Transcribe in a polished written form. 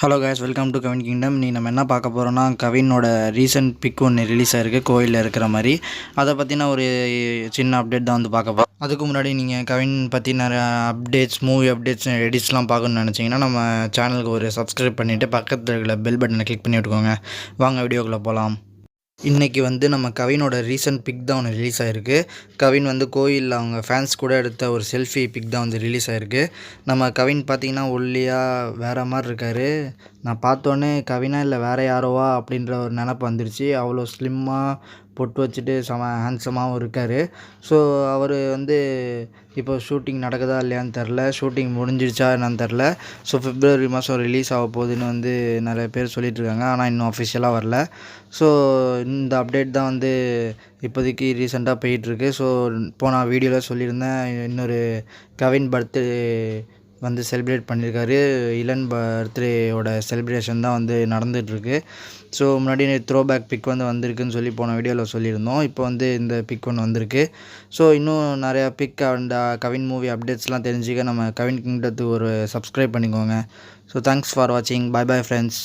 Hello guys, welcome to Kavin kingdom. நீ நம்ம என்ன பார்க்க போகிறோன்னா, கவினோட ரீசன்ட் பிக் ஒன்று ரிலீஸ் ஆகிருக்கு கோயிலில் இருக்கிற மாதிரி. அதை பற்றின ஒரு சின்ன அப்டேட் தான் வந்து பார்க்க போகிறோம். அதுக்கு முன்னாடி நீங்கள் கவின் பற்றி நிறைய அப்டேட்ஸ், மூவி அப்டேட்ஸ், எடிட்ஸ்லாம் பார்க்கணுன்னு நினச்சிங்கன்னா நம்ம சேனலுக்கு ஒரு சப்ஸ்கிரைப் பண்ணிவிட்டு பக்கத்தில் இருக்கிற பெல் பட்டனை கிளிக் பண்ணி விட்டுக்கோங்க. வாங்க வீடியோக்குள்ளே போகலாம். இன்றைக்கி வந்து நம்ம கவினோட ரீசன்ட் பிக் தான் ஒன்று ரிலீஸ் ஆகிருக்கு. கவின் வந்து கோயிலில் அவங்க ஃபேன்ஸ் கூட எடுத்த ஒரு செல்ஃபி பிக் தான் வந்து ரிலீஸ் ஆகிருக்கு. நம்ம கவின் பார்த்திங்கன்னா ஒல்லியாக வேறு மாதிரி இருக்கார். நான் பார்த்தோன்னே கவினா இல்லை வேறு யாரோவா அப்படின்ற ஒரு நினப்பு வந்துருச்சு. அவ்வளோ ஸ்லிம்மாக பொட்டு வச்சுட்டு செம ஹேண்ட்ஸமாகவும் இருக்கார். ஸோ அவர் வந்து இப்போ ஷூட்டிங் நடக்குதா இல்லையான்னு தெரில, ஷூட்டிங் முடிஞ்சிடுச்சா என்னன்னு தெரில. ஸோ பிப்ரவரி மாதம் ரிலீஸ் ஆக போகுதுன்னு வந்து நிறைய பேர் சொல்லிகிட்ருக்காங்க. ஆனால் இன்னும் அஃபிஷியலாக வரல. ஸோ இந்த அப்டேட் தான் வந்து இப்போதைக்கு ரீசெண்டாக போயிட்டுருக்கு. ஸோ நான் வீடியோவில் சொல்லியிருந்தேன், இன்னொரு கவின் பர்த்டே வந்து செலிப்ரேட் பண்ணியிருக்காரு. இளன் பர்த்டேயோட செலிப்ரேஷன் தான் வந்து நடந்துகிட்ருக்கு. ஸோ முன்னாடி த்ரோ பேக் பிக் வந்து வந்திருக்குன்னு சொல்லி போன வீடியோவில் சொல்லியிருந்தோம். இப்போ வந்து இந்த பிக் ஒன்று வந்திருக்கு. ஸோ இன்னும் நிறையா பிக் அண்ட் கவின் மூவி அப்டேட்ஸ்லாம் தெரிஞ்சுக்க நம்ம கவின் கிங்டத்துக்கு ஒரு சப்ஸ்கிரைப் பண்ணிக்கோங்க. ஸோ தேங்க்ஸ் ஃபார் வாட்சிங். Bye bye friends.